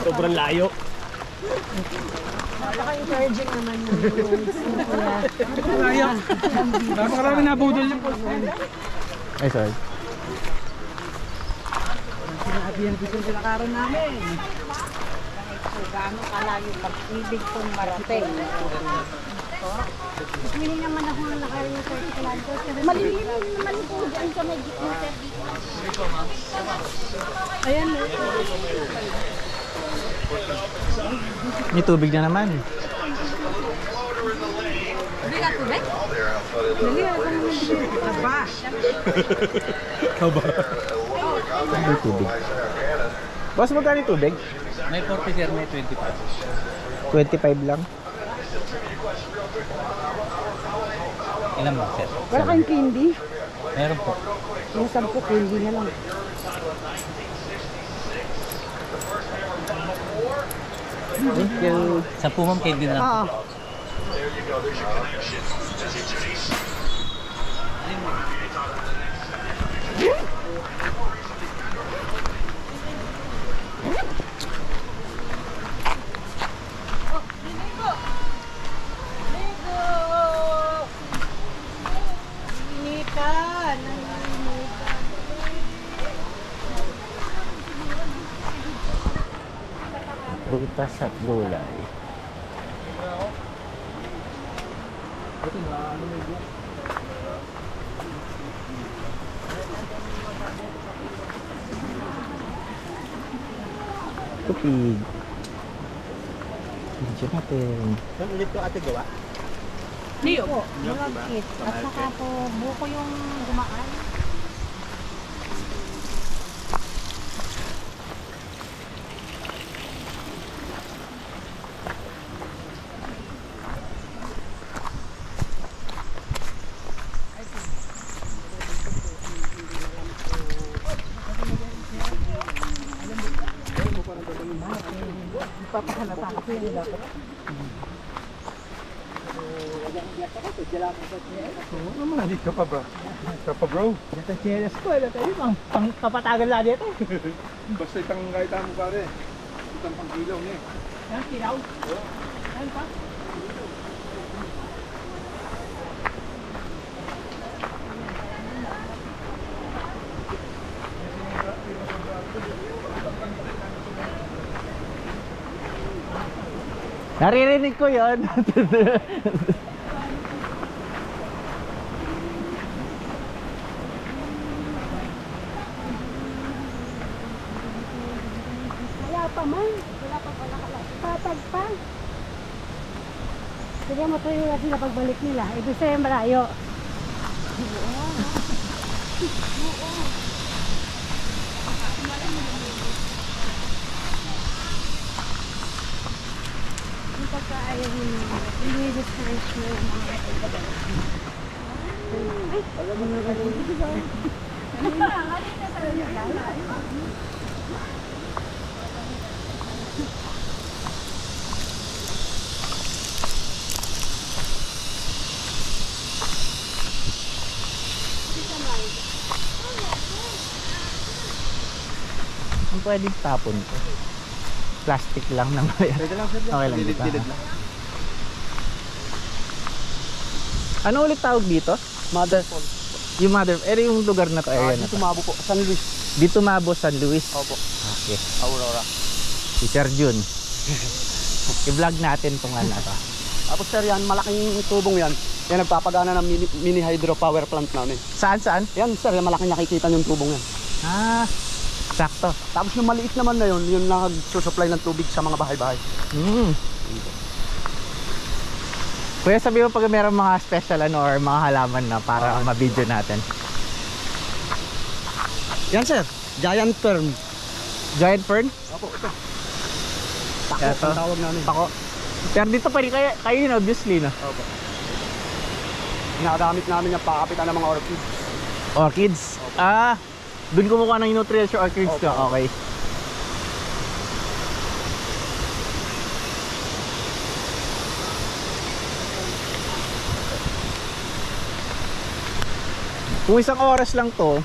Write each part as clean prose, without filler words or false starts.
Sobrang layo. Napaka-encouraging naman yung words mo, kuya. Layo. Napakarami na budol yung post. Ay, sorry. Sinabi yan dito sila karon namin. Gaano kalayo pag-ibig kong marating. Hindi naman ako nakarin ng 30 kilometers. Malililim naman po dyan sa may gitna. Ayan. May tubig na naman. Hindi ka tubig? Hindi ako naman dito. Aba. Kaba. May tubig. Boss, magkano yung tubig? May 40 sir, may 25. 25 lang. Ilan ba sir? Wala kayong candy? Meron po. Yung 10 candy na lang. Thank you. 10 ma'am, kayo din lang. Oo. Prutas at gulay. Tupig. Medyo natin. Saan ulit ko ate gawa? Niyo po. Malagkit. At saka po, buko yung gumaan. Papahalata kasi yun dapat. Ano mo na dito pa bro? Ka bro? Dito chieres ko, dito yung pang papatagal na dito. Basta itang kahit mo pare. Itang pangkilaw niya. Yan, kilaw? Yan pa? Naririnig ko yun. Wala pa man. Wala pa pala kalas. Patag pa. Sige mo tuyo na sila pagbalik nila. Ibig sabihin malayo. Yung pagkaayaw nyo, hindi discharge nyo yung mga pagkabalik. Ay, alam mo na rin. Ang pwedeng tapon ko. Plastic lang naman yan. Pwede lang sir. Okay lang dito. Dilid lang. Ano ulit tawag dito? Mother Falls. Yung mother, yung lugar na to. Ayan na Dito to. Mabo po. San Luis. Dito Mabo, San Luis. Opo. Okay. Aurora. Si Sir Jun. I-vlog natin tong ano to. Tapos sir yan, malaking tubong yan. Yan nagpapagana ng mini hydropower plant namin. Saan? Yan sir, yung malaki nakikita yung tubong yan. Ah, sakto. Tapos yung maliit naman na yun, yung nagsusupply ng tubig sa mga bahay-bahay. Kuya, sabi mo pag meron mga special ano or mga halaman na para ma-video natin. Yan sir, giant fern. Giant fern? Opo, ito. Tako Ito. ang tawag namin. Tako. Pero dito pa rin kayo yun, obviously, no? Opo. Ginagamit namin yung pakapitan ng mga orchids. Orchids? Ah, dun kumukuha ng nutrients yung orchids ko. Opo. Okay. Kung isang oras lang to,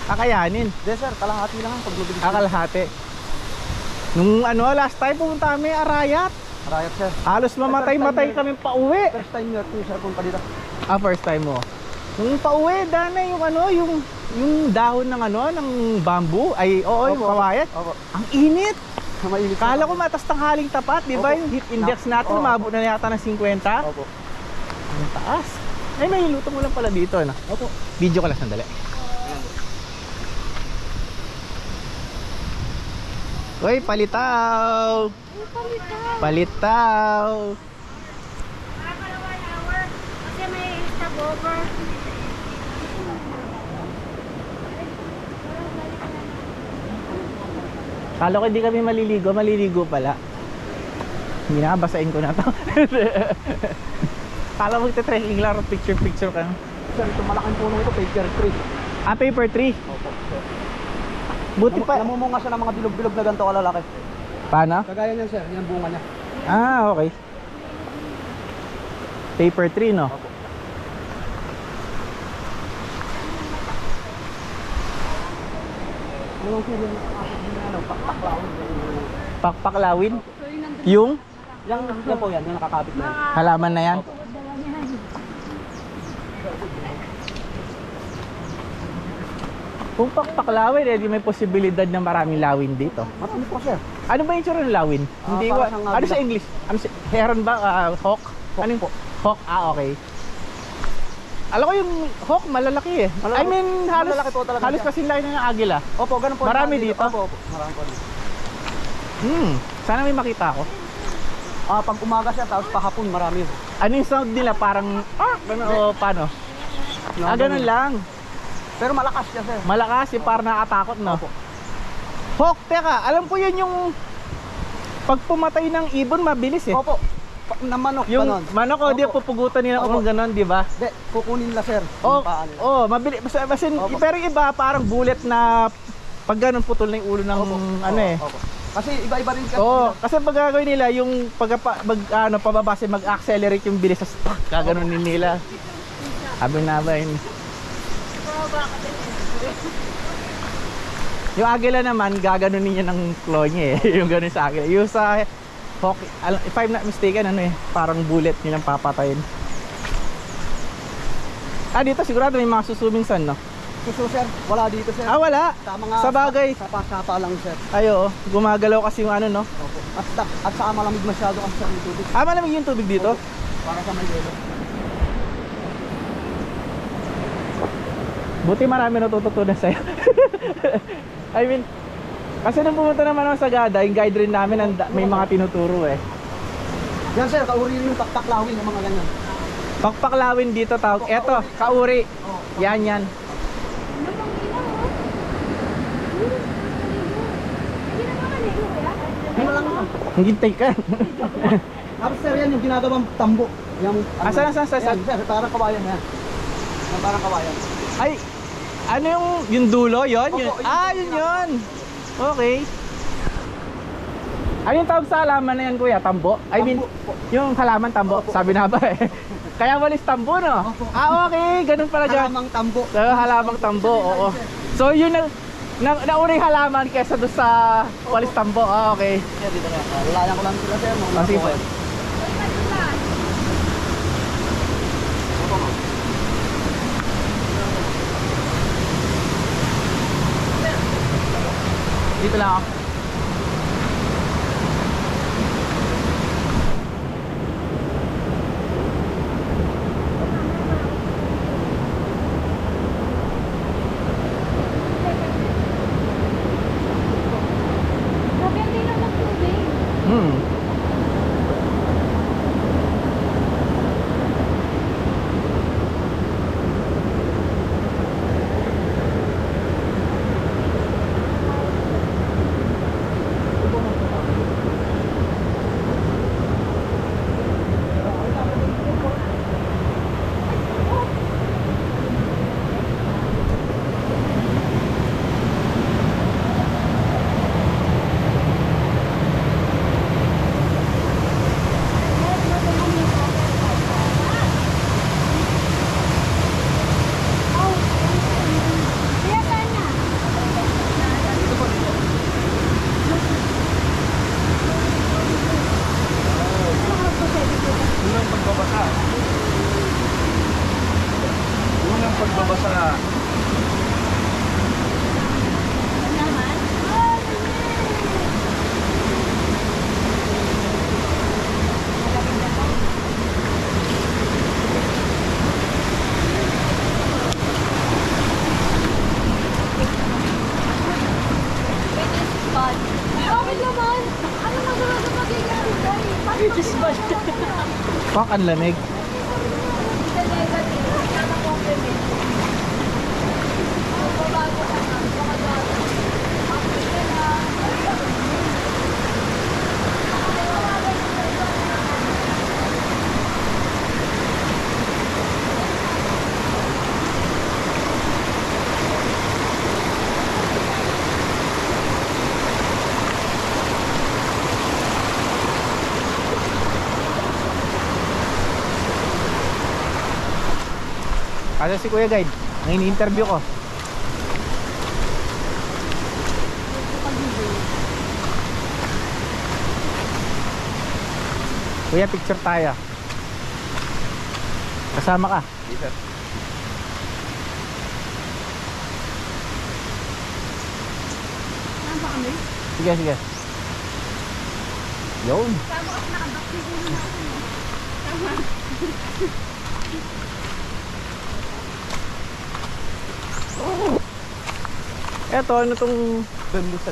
kakayanin. Hindi sir, kalahati lang ang pag mabilis. Kakalahati. Nung ano, last time pumunta kami Arayat. Marayat sir. Halos mamatay-matay kami pauwi. First time nyo to sir kung dito. First time mo. Nung pauwi, dana yung ano, yung dahon ng ano, ng bamboo. Ay, oo, yung kawayat. Opo. Ang init. Mainit. Kala ko matas tanghaling tapat, di ba? Opo. Yung heat index natin, Opo. umabot na yata ng 50. Opo. Ang taas. Ay, may luto mo lang pala dito, ano? Opo. Video ko lang sandali. Uy, palitaw! Palitaw! Nakakalawa na hour. Kasi may stopover. Kala ko hindi kami maliligo pala. Hindi na, basahin ko na to. Kala mo ito-trekking lang, picture ka. Sir, ito malaking puno ito, paper tree. Paper tree. Opo. Buti pa. Namumunga siya ng mga bilog-bilog na ganito kalalaki. Paano? Kagaya niyan sir, yan ang bunga niya. Okay. Paper tree, no? Opo. Ano sir, yung pakpaklawin. Pakpaklawin. Yung Yan po yan, yung nakakabit na yan. halaman na yan. Kung pakpaklawin, eh, di may posibilidad na maraming lawin dito. Matamis po sir. Ano ba yung tsura ng lawin? Hindi ko. para siyang Ano agila. sa English? Ano sa heron ba? Hawk? Ano yung hawk? Okay. Alam ko yung hawk malalaki eh. Malalaki. I mean, halos Malalaki po talaga halos siya. kasing laki na ng agila. Opo, ganun po. Marami yung dito? Opo, marami po. Sana may makita ako. Pag umaga siya, tapos pahapon marami. Ano yung sound nila? Parang ganun o paano? Ganun lang. Pero malakas siya sir. Malakas, yung parang nakatakot, no? Opo. Hawk, teka, alam ko yan yung pag pumatay ng ibon, mabilis eh. Opo. Na manok, Yung ganon. manok, o di Opo. pupugutan nila Opo. kung ganon, di ba? Hindi, kukunin nila sir. Oh, Yung paa nila. mabilis. Opo. Pero yung iba, parang bullet na pag ganon putol na yung ulo ng Opo. ano eh. Opo. Kasi iba-iba rin kasi. Oo, kasi pag gagawin nila, yung pababa, mag-accelerate yung bilis, tapos gaganunin nila. Habang nabayin. Yung agila naman, gaganunin niya ng claw niya eh. Yung ganun sa agila. Yung sa hawk, if I'm not mistaken, ano eh, parang bullet nilang papatayin. Dito sigurado may mga susubing san, no? Suso sir, wala dito sir. Wala. Sa mga Sa bagay. Sapa lang sir. Ayo, gumagalaw kasi yung ano, no? Opo. At saka malamig masyado kasi sa tubig. Malamig yung tubig dito? Para sa may yelo. Buti marami natututunan sa'yo. I mean, kasi nung pumunta naman ako sa Gada, yung guide rin namin, may mga tinuturo eh. Yan sir, kauri rin yung pakpaklawin yung mga ganyan. Pakpaklawin dito tawag. Eto, kauri. Yan. Ano lang yun. Hintay ka. Tapos sir, yan yung ginagawang tambo. Yung, Saan? Yan, sir, parang kawayan yan. Yan, parang kawayan. Ay, ano yung dulo? Yun? Opo, Yun yun. Okay. Ano yung tawag sa halaman na yan, kuya? Tambo? I mean, Tambo. yung halaman tambo. Opo. Sabi na ba eh. Kaya walis tambo, no? Opo. Okay. Ganun pala dyan. Halamang tambo. Halamang tambo, oo. So yun naunang halaman kesa doon sa walis tambo. Okay. Yan, dito na. Layan ko lang sila sir. Sige po. Dito lang ako. Grabe ang linaw ng tubig. nagbabasa. Naman? Okay naman. Ano naman na magyayari tayo? Which is bad. Fuck, ang lamig. Sa negative, kaya na compliment. Magbabago ka na. Makagawa. After ka na. Kasi si Kuya Guide, ang ini-interview ko. Kuya, picture tayo. Kasama ka. Yes, sir. Saan ba kami? Sige, sige. Yun. Tama kasi nakabakti ko na ako. Tama. Eto, ano tong